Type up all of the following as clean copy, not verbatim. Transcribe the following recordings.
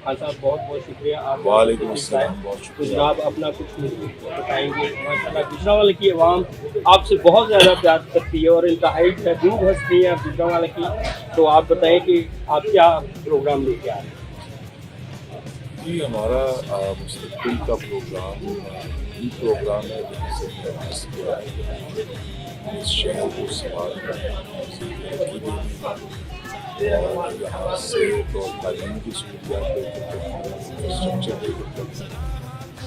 खान साहब बहुत बहुत शुक्रिया आप वालेकुम अस्सलाम, बहुत तो शुक्रिया। जनाब अपना कुछ बताएंगे। माशाल्लाह गुजरांवाला की आवाम आपसे बहुत ज़्यादा प्यार करती है और इंतहाई महबूब हस्ती है गुजरांवाला की, तो आप बताएं कि आप क्या प्रोग्राम लेके आ रहे हैं। जी हमारा मुस्तकबिल का प्रोग्राम ये प्रोग्राम है जिससे प्रयास किया है इस शहर को संभाल कर और यहाँ से तो तालीम की सहूलियात इंफ्रास्ट्रक्चर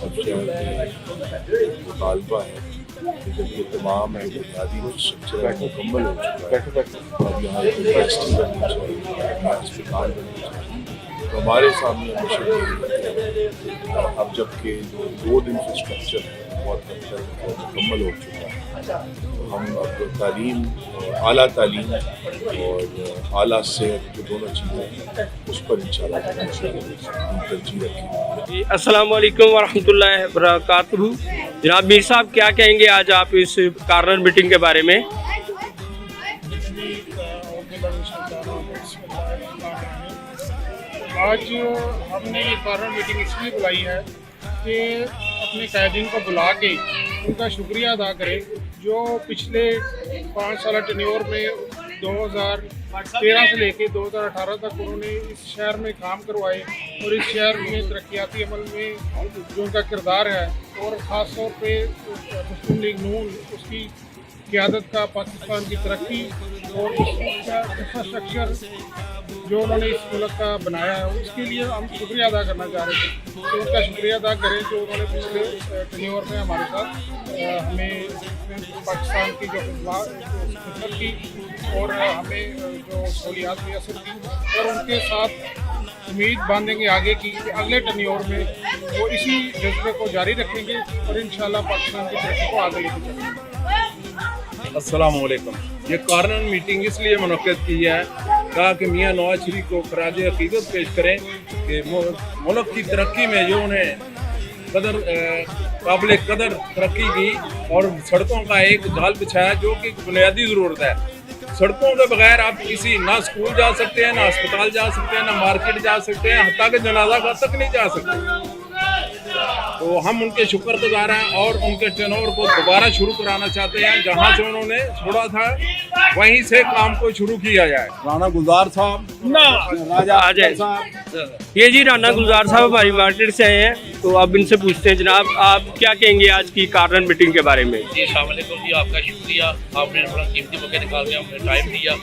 और शहर में मुतालबा है कि जब ये तमाम बुनियादी इंफ्रास्ट्रक्चर मुकम्मल हो चुका है अब यहाँ यूनिवर्सिटी बननी चाहिए, अस्पताल बननी चाहिए, तो हमारे सामने मिशन अब जबकि जो रोड इंफ्रास्ट्रक्चर है बहुत हद तक मुकम्मल हो चुका है, तो हम अब तालीम आला तालीम और आला सेहत जो दोनों चीज़ें हैं उस पर इंशाल्लाह तरजीह रखेंगे। अस्सलाम वालेकुम वरहमतुल्लाहि वबरकातुहू। जनाब मीर साहब क्या कहेंगे आज आप इस कॉर्नर मीटिंग के बारे में। आज हमने ये कॉर्नर मीटिंग इसलिए बुलाई है कि अपने कैदीन को बुला के उनका शुक्रिया अदा करें जो पिछले 5 साल टेन्योर में 2013 से लेके 2018 तक उन्होंने इस शहर में काम करवाए और इस शहर में तरक्याती अमल में जो उनका किरदार है और ख़ास तौर पे मुस्लिम लीग नून उसकी क़यादत का पाकिस्तान की तरक्की और उसका इंफ्रास्ट्रक्चर जो उन्होंने इस मुल्क का बनाया है उसके लिए हम शुक्रिया अदा करना चाह रहे थे, तो उनका शुक्रिया अदा करें जो उन्होंने पिछले टेन्योर में हमारे साथ हमें पाकिस्तान की जो खिदमत की और हमें जो सहूलियात मैसर की और उनके साथ उम्मीद बांधेंगे आगे की कि अगले टेन्योर में वो इसी जज्बे को जारी रखेंगे और इंशाल्लाह पाकिस्तान की तरक्की को आगे लेके चलेंगे। अस्सलाम वालेकुम। ये कॉर्नर मीटिंग इसलिए मुनक्किद की है कहा कि मियाँ नवाज शरीफ को खराज अकीदत पेश करें कि मुल्क की तरक्की में जो उन्हें काबिल कदर तरक्की की और सड़कों का एक जाल बिछाया जो कि बुनियादी ज़रूरत है। सड़कों के बगैर आप किसी ना स्कूल जा सकते हैं, ना अस्पताल जा सकते हैं, ना मार्केट जा सकते हैं, हत्ता के जनाजा घर तक नहीं जा सकते। तो हम उनके शुक्रगुजार हैं और उनके टेन्योर को दोबारा शुरू कराना चाहते हैं, जहां से उन्होंने छोड़ा था वहीं से काम को शुरू किया जाए। राना गुलजार साहब राजा आ जाए साहब, ये जी राना गुलजार साहब हमारी मार्केट से आए हैं, तो अब इनसे पूछते हैं जनाब आप क्या कहेंगे आज की कॉर्नर मीटिंग के बारे में। जी अस्सलाम वालेकुम जी, आपका शुक्रिया, आपने बड़ा कीमती वक्त निकाल के हमें टाइम दिया।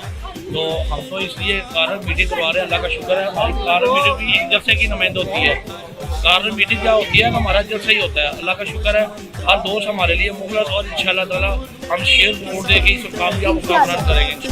तो हम तो इसलिए कॉर्नर मीटिंग करवा रहे हैं, अल्लाह का शुक्र है। हमारी कॉर्नर मीटिंग भी एक जलसे की नुमाइंद होती है। कॉर्नर मीटिंग क्या होती है, हमारा जलसा ही होता है। अल्लाह का शुक्र है हर दोस्त हमारे लिए मुखलस और इंशाअल्लाह ताला हम शेयर वोट दे के इस कामयाब मुकाबला करेंगे।